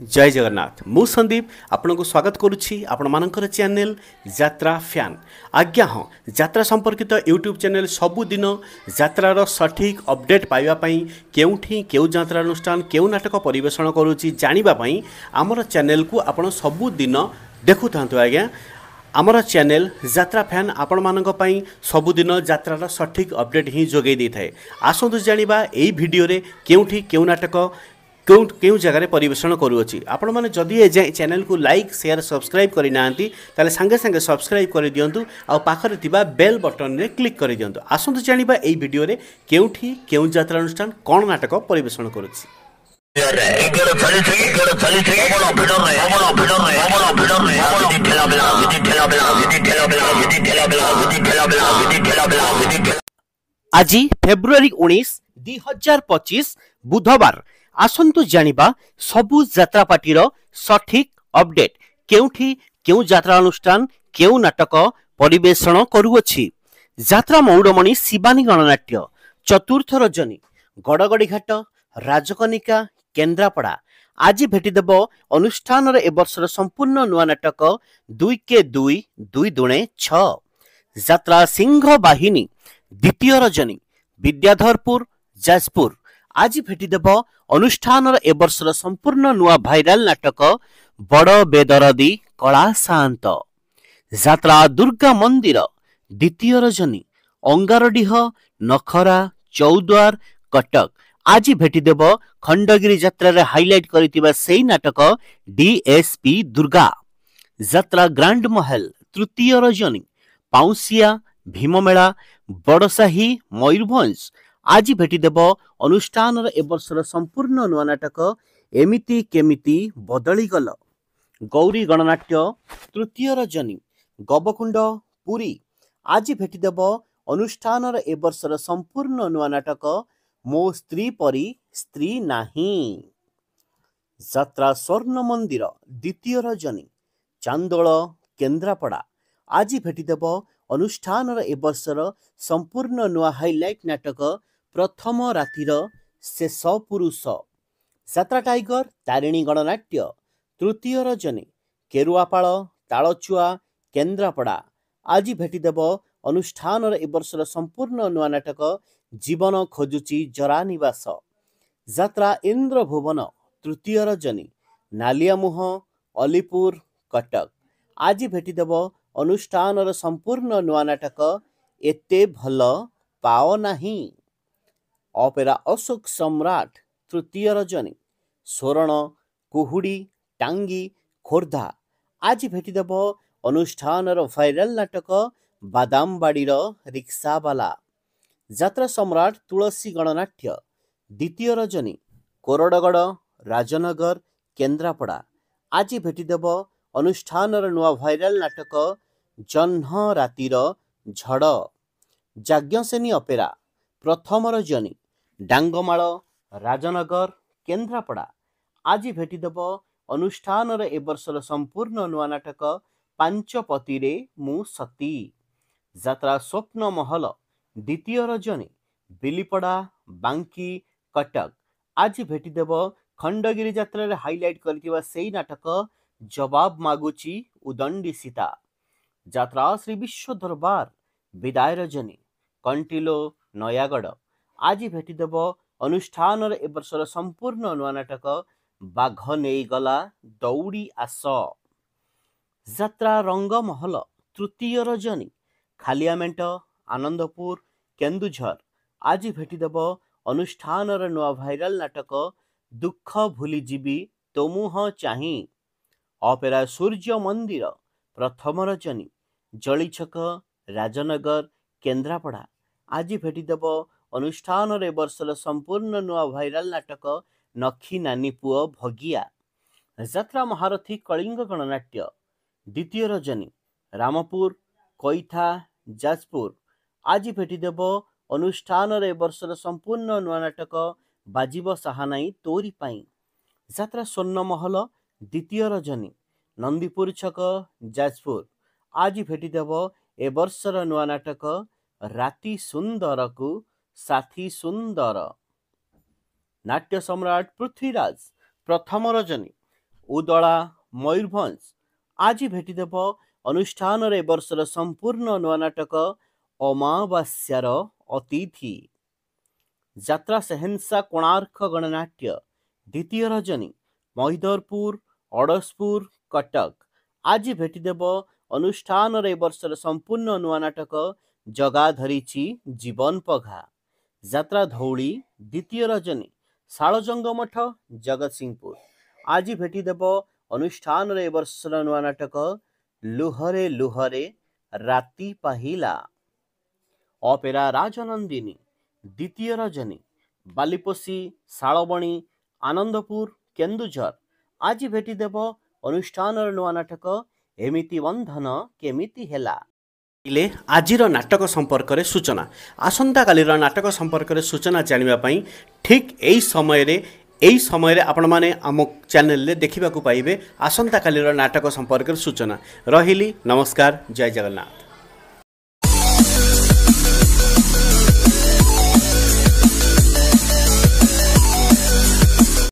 जय जगन्नाथ मु संदीप आपण को स्वागत करुच्ची आपण मानकर चैनल यात्रा फैन। आज्ञा हाँ यात्रा संपर्कित यूट्यूब चैनल सबुदिन यात्रार सठिक अपडेट पाइबापी केउठी केउ यात्रा अनुष्ठान केउ नाटक परिवेषण करुच्ची जानिबापी आमर चैनल को आपण सबुदिन देखु थांतु। आज्ञा आमर चैनल यात्रा फैन आपण मानक पई सबुदिन यात्रार सठिक अपडेट ही जोगै दै थाए। आसतु जानिबा एई वीडियो रे केउठी केउ नाटक क्यों जगह परिवेषण करुच्ची। आपण मैंने जदि ए चैनल को लाइक शेयर सब्सक्राइब करना ताले संगे संगे सब्सक्राइब कर दिंतु आ पाखरे थिबा बेल बटन रे क्लिक कर दिंतु। आसतु जानिबा एई वीडियो रे केउठी केउ यात्रा अनुष्ठान कोन नाटक परिवेषण करुच्ची। आज फेब्रुआरी 19 2025 बुधवार आसंतु जानिबा सबु यात्रा पार्टीर सठिक अपडेट केउठी केउ यात्रा अनुष्ठान केउ नाटक परिवेषण करुअछि। यात्रा मौडमणि शिवानी गणनाट्य चतुर्थ रजनी गड़गड़ी घाट राजकनिका केन्द्रापड़ा आज भेटिदेव अनुष्ठान ए वर्षर संपूर्ण नुआ नाटक 2K2 2 दुणे 6 यात्रा सिंह बाहिनी द्वितीय रजनी विद्याधरपुर जाजपुर आज भेटिदेव अनुष्ठान ए वर्षर संपूर्ण नुआ भाइराल नाटक बड़ बेदरदी कला सात यात्रा दुर्गा मंदिर द्वितीय रजनी अंगारडीह नखरा चौद्वार कटक आज भेटिदेव खंडगिरी यात्रा हाइलाइट करथिबा सेई नाटक डीएसपी दुर्गा यात्रा ग्रांड महल तृतीय रजनी पाउसिया भीममेला बड़साही मयूरभंज आज भेटिदेव अनुष्ठान ए वर्षर संपूर्ण नुआ नाटक एमिति केमिति बदली गल गौरी गणनाट्य तृतीय रजनी गबकुंड पुरी आज भेटिदेव अनुष्ठान ए वर्षर संपूर्ण नुआ नाटक मो स्त्री परी स्त्री नाही यात्रा स्वर्ण मंदिर द्वितीय रजनी चांदोल केन्द्रापड़ा आज भेटिदेव अनुष्ठान ए वर्षर संपूर्ण नुआ हाइलाइट नाटक प्रथम रातिर शेष पुरुष यात्रा टाइगर तारिणी गणनाट्य तृतीय रजनी केरुआपाड़ तालचुआ केन्द्रापड़ा आज भेटिदेव अनुष्ठान ए वर्षर संपूर्ण नुआ नाटक जीवन खोजुची जरा निवास यात्रा इंद्र भुवन तृतीय रजनी नालियामुह अलीपुर कटक आज भेटिदेव अनुष्ठान संपूर्ण नुआ नाटक एते भल पाओ नाही ऑपेरा अशोक सम्राट तृतीय रजनी स्वर्ण कुहुड़ी टांगी खोर्धा आज भेटिदेव अनुष्ठान भाइराल नाटक बादामबाड़ी रिक्सावाला यात्रा सम्राट तुलसी गणनाट्य द्वितीय रजनी कोरडगड़ राजनगर केन्द्रापड़ा आज भेटिदेव अनुष्ठान नुआ भाइराल नाटक जह्न रातिर झड़ जाज्ञसेनी अपेरा प्रथम रजनी डांगमाल राजनगर केन्द्रापड़ा आज भेटिदेव अनुष्ठान ए वर्षर संपूर्ण नुआ नाटक पांचपति रे मु सती यात्रा स्वप्न महल द्वितीय रजनी बिलीपड़ा बांकी कटक आज भेटिदेव खंडगिरी यात्रा हाइलाइट करथिबा सेई नाटक जवाब मागुची उदंडी सीता यात्रा श्री विश्व दरबार विदाय रजनी कंटिलो नयागढ़ आज भेटिदेव अनुष्ठान ए वर्षर संपूर्ण नुआ नाटक बाघ नहीं गला दौड़ी आस यात्रा रंग महल तृतीय रजनी खालियामेंट आनंदपुर केन्दुझर आज भेटिदेव अनुष्ठान नुआ भाइराल नाटक दुख भूलीजीवी तोमुह चाही ऑपेरा सूर्य मंदिर प्रथम रजनी जलीछक राजनगर केन्द्रापड़ा आज भेटिदेव अनुष्ठान ए वर्षर संपूर्ण नुआ भाइराल नाटक नखी नानी पुओ भगिया यात्रा महारथी कलिंग गणनाट्य द्वितीय रजनी रामपुर कोईथा जाजपुर आज भेटिदेव अनुष्ठान ए वर्षर संपूर्ण नुआ नाटक बाजिब साहानाई तोरी पाई यात्रा स्वर्ण महल द्वितीय रजनी नंदीपुर छक जाजपुर आज भेटिदेव ए वर्षर नुआ नाटक राति सुंदर को साथी सुंदर नाट्य सम्राट पृथ्वीराज प्रथम रजनी उदला मयूरभंज आज भेटिदेव अनुष्ठान ए वर्षर संपूर्ण नुआ नाटक अमावास्यार अतिथि यात्रा सेहेंसा कोणार्क गणनाट्य द्वितीय रजनी महिदरपुर अड़सपुर कटक आज भेटिदेव अनुष्ठान ए वर्षर संपूर्ण नुआ नाटक जगा धरीची जीवन पघा यात्रा धौली द्वितीय रजनी शालजंग मठ जगतसिंहपुर आज भेटिदेव अनुष्ठान ए वर्षर नुआ नाटक लुहरे लुहरे राति पाहिला अपेरा राजनंदिनी द्वितीय रजनी बालिपोसी शालबणी आनंदपुर केन्दुझर आज भेटिदेव अनुष्ठान नुआ नाटक एमिति बंधन केमिति हेला आजिर नाटक संपर्क में सूचना आसंता कालीर नाटक संपर्क में सूचना जानापी ठीक यही समय आपण मैंने आम चैनल देखा पाइबे आसंता कालीर नाटक संपर्क में सूचना रही नमस्कार जय जगन्नाथ।